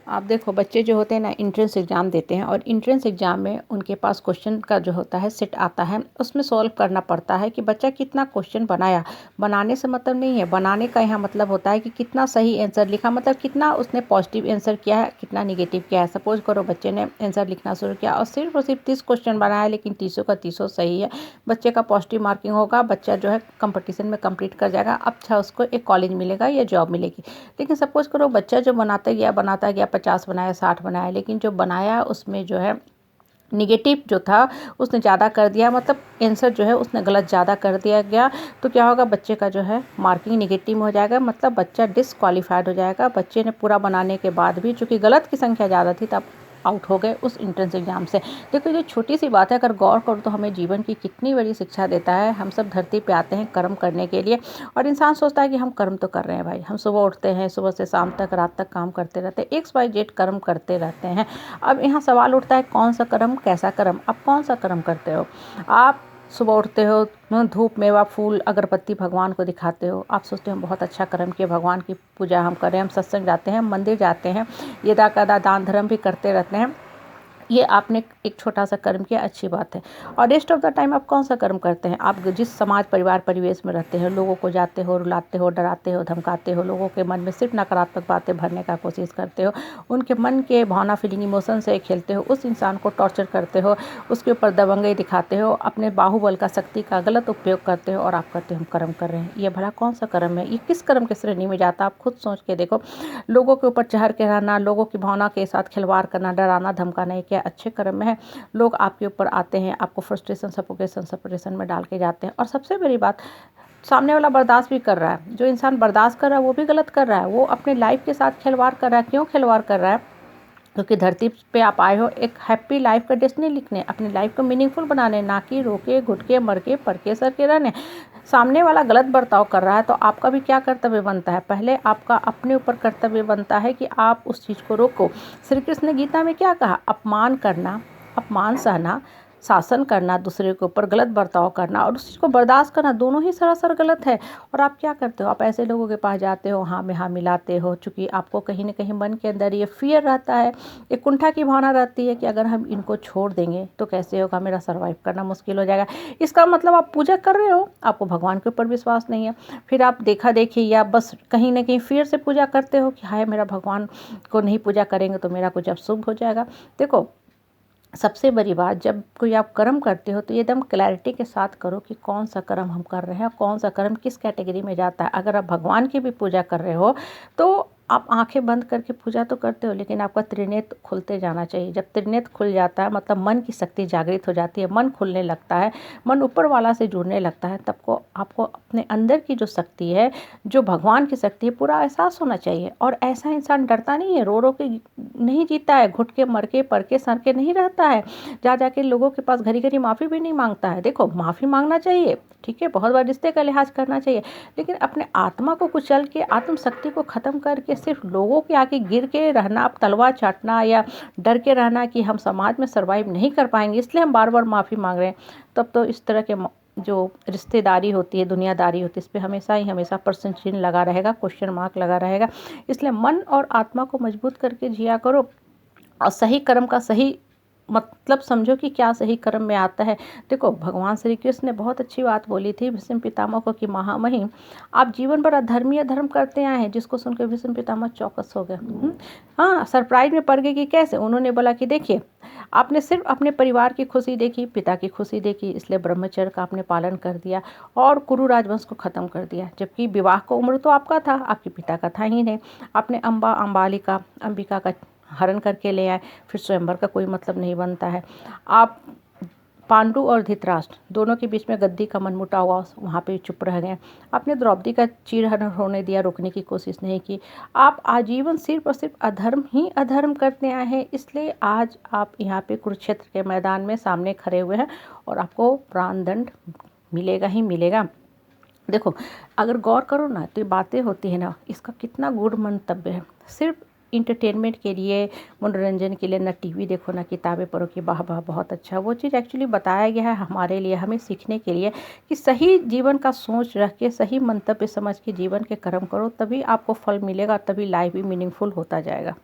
आप देखो, बच्चे जो होते हैं ना एंट्रेंस एग्ज़ाम देते हैं और एंट्रेंस एग्ज़ाम में उनके पास क्वेश्चन का जो होता है सेट आता है, उसमें सॉल्व करना पड़ता है कि बच्चा कितना क्वेश्चन बनाया। बनाने से मतलब नहीं है, बनाने का यहाँ मतलब होता है कि कितना सही आंसर लिखा, मतलब कितना उसने पॉजिटिव आंसर किया है, कितना निगेटिव किया है। सपोज करो बच्चे ने आंसर लिखना शुरू किया और सिर्फ 30 क्वेश्चन बनाया, लेकिन 30 का 30 सही है, बच्चे का पॉजिटिव मार्किंग होगा, बच्चा जो है कंपटीशन में कंप्लीट कर जाएगा। अच्छा, उसको एक कॉलेज मिलेगा या जॉब मिलेगी। लेकिन सपोज करो बच्चा जो बनाता गया 50 बनाया, 60 बनाया, लेकिन जो बनाया उसमें जो है निगेटिव जो था उसने ज़्यादा कर दिया, मतलब आंसर जो है उसने गलत ज़्यादा कर दिया गया। तो क्या होगा, बच्चे का जो है मार्किंग निगेटिव हो जाएगा, मतलब बच्चा डिसक्वालीफाइड हो जाएगा। बच्चे ने पूरा बनाने के बाद भी चूँकि गलत की संख्या ज़्यादा थी तब आउट हो गए उस एंट्रेंस एग्जाम से। देखो, ये छोटी सी बात है, अगर गौर करो तो हमें जीवन की कितनी बड़ी शिक्षा देता है। हम सब धरती पे आते हैं कर्म करने के लिए, और इंसान सोचता है कि हम कर्म तो कर रहे हैं भाई, हम सुबह उठते हैं, सुबह से शाम तक, रात तक काम करते रहते हैं, XYZ कर्म करते रहते हैं। अब यहाँ सवाल उठता है कौन सा कर्म, कैसा कर्म। अब कौन सा कर्म करते हो आप? सुबह उठते हो, धूप मेवा फूल अगरबत्ती भगवान को दिखाते हो, आप सोचते हो हम बहुत अच्छा कर्म किया, भगवान की पूजा हम करें, हम सत्संग जाते हैं, मंदिर जाते हैं, ये दान धर्म भी करते रहते हैं। ये आपने एक छोटा सा कर्म किया, अच्छी बात है। और रेस्ट ऑफ द टाइम आप कौन सा कर्म करते हैं? आप जिस समाज परिवार परिवेश में रहते हैं, लोगों को जाते हो, रुलाते हो, डराते हो, धमकाते हो, लोगों के मन में सिर्फ नकारात्मक बातें भरने का कोशिश करते हो, उनके मन के भावना फीलिंग इमोशन से खेलते हो, उस इंसान को टॉर्चर करते हो, उसके ऊपर दबंगई दिखाते हो, अपने बाहुबल का शक्ति का गलत उपयोग करते हो और आप कहते हो हम कर्म कर रहे हैं। ये भला कौन सा कर्म है? ये किस कर्म की श्रेणी में जाता है? आप खुद सोच के देखो। लोगों के ऊपर चढ़ के रहना, लोगों की भावना के साथ खिलवाड़ करना, डराना धमकाना, ये क्या अच्छे कर्म है? लोग आपके ऊपर आते हैं, आपको फ्रस्ट्रेशन सफोकेशन सेपरेशन में डाल के जाते हैं। और सबसे बड़ी बात, सामने वाला बर्दाश्त भी कर रहा है। जो इंसान बर्दाश्त कर रहा है वो भी गलत कर रहा है, वो अपने लाइफ के साथ खिलवाड़ कर रहा है। क्यों खिलवाड़ कर रहा है? क्योंकि धरती पे आप आए हो एक हैप्पी लाइफ का डेस्टिनी लिखने, अपनी लाइफ को मीनिंगफुल बनाने, ना कि रोके घुटके मर के पर के सर के रहने। सामने वाला गलत बर्ताव कर रहा है तो आपका भी क्या कर्तव्य बनता है? पहले आपका अपने ऊपर कर्तव्य बनता है कि आप उस चीज़ को रोको। श्री कृष्ण ने गीता में क्या कहा? अपमान करना, अपमान सहना, शासन करना, दूसरे के ऊपर गलत बर्ताव करना और उस चीज़ को बर्दाश्त करना, दोनों ही सरासर गलत है। और आप क्या करते हो? आप ऐसे लोगों के पास जाते हो, हाँ में हाँ मिलाते हो, चूँकि आपको कहीं न कहीं मन के अंदर ये फ़ियर रहता है, एक कुंठा की भावना रहती है कि अगर हम इनको छोड़ देंगे तो कैसे होगा, मेरा सर्वाइव करना मुश्किल हो जाएगा। इसका मतलब आप पूजा कर रहे हो, आपको भगवान के ऊपर विश्वास नहीं है। फिर आप देखा-देखी या बस कहीं न कहीं फ़ियर से पूजा करते हो कि हाय मेरा भगवान को नहीं पूजा करेंगे तो मेरा कुछ अशुभ हो जाएगा। देखो, सबसे बड़ी बात, जब कोई आप कर्म करते हो तो ये एकदम क्लैरिटी के साथ करो कि कौन सा कर्म हम कर रहे हैं, कौन सा कर्म किस कैटेगरी में जाता है। अगर आप भगवान की भी पूजा कर रहे हो तो आप आंखें बंद करके पूजा तो करते हो, लेकिन आपका त्रिनेत्र खुलते जाना चाहिए। जब त्रिनेत्र खुल जाता है मतलब मन की शक्ति जागृत हो जाती है, मन खुलने लगता है, मन ऊपर वाला से जुड़ने लगता है, तब को आपको अपने अंदर की जो शक्ति है, जो भगवान की शक्ति है, पूरा एहसास होना चाहिए। और ऐसा इंसान डरता नहीं है, रो रो के नहीं जीता है, घुट के मर के पर के सर के नहीं रहता है, जा जाके लोगों के पास घड़ी घड़ी माफ़ी भी नहीं मांगता है। देखो, माफ़ी मांगना चाहिए, ठीक है, बहुत बार रिश्ते का लिहाज करना चाहिए, लेकिन अपने आत्मा को कुचल के, आत्म शक्ति को ख़त्म करके सिर्फ लोगों के आगे गिर के रहना, अब तलवार चाटना या डर के रहना कि हम समाज में सर्वाइव नहीं कर पाएंगे इसलिए हम बार बार माफ़ी मांग रहे हैं, तब तो इस तरह के जो रिश्तेदारी होती है, दुनियादारी होती है, इस पर हमेशा ही हमेशा प्रश्न चिन्ह लगा रहेगा, क्वेश्चन मार्क लगा रहेगा। इसलिए मन और आत्मा को मजबूत करके जिया करो और सही कर्म का सही मतलब समझो कि क्या सही कर्म में आता है। देखो, भगवान श्री कृष्ण ने बहुत अच्छी बात बोली थी भीष्म पितामह को कि महामहिम, आप जीवन भर अधर्मीय धर्म करते आए हैं। जिसको सुनकर भीष्म पितामह चौकस हो गए। हाँ, सरप्राइज में पड़ गए कि कैसे। उन्होंने बोला कि देखिए, आपने सिर्फ अपने परिवार की खुशी देखी, पिता की खुशी देखी, इसलिए ब्रह्मचर्य का आपने पालन कर दिया और कुरु राजवंश को ख़त्म कर दिया, जबकि विवाह का उम्र तो आपका था, आपके पिता का था ही नहीं। आपने अंबिका का हरण करके ले आए, फिर स्वयंवर का कोई मतलब नहीं बनता है। आप पांडु और धृतराष्ट्र दोनों के बीच में गद्दी का मनमुटाव हुआ, वहाँ पे चुप रह गए। आपने द्रौपदी का चीरहरण होने दिया, रोकने की कोशिश नहीं की। आप आजीवन सिर्फ और सिर्फ अधर्म ही अधर्म करते आए हैं, इसलिए आज आप यहाँ पे कुरुक्षेत्र के मैदान में सामने खड़े हुए हैं और आपको प्राणदंड मिलेगा ही मिलेगा। देखो, अगर गौर करो ना तो ये बातें होती है ना, इसका कितना गूढ़ मंतव्य है। सिर्फ इंटरटेनमेंट के लिए, मनोरंजन के लिए ना टीवी देखो ना किताबें पढ़ो कि वाह वाह बहुत अच्छा, वो चीज़ एक्चुअली बताया गया है हमारे लिए, हमें सीखने के लिए कि सही जीवन का सोच रख के, सही मंतव्य समझ के जीवन के कर्म करो, तभी आपको फल मिलेगा, तभी लाइफ भी मीनिंगफुल होता जाएगा।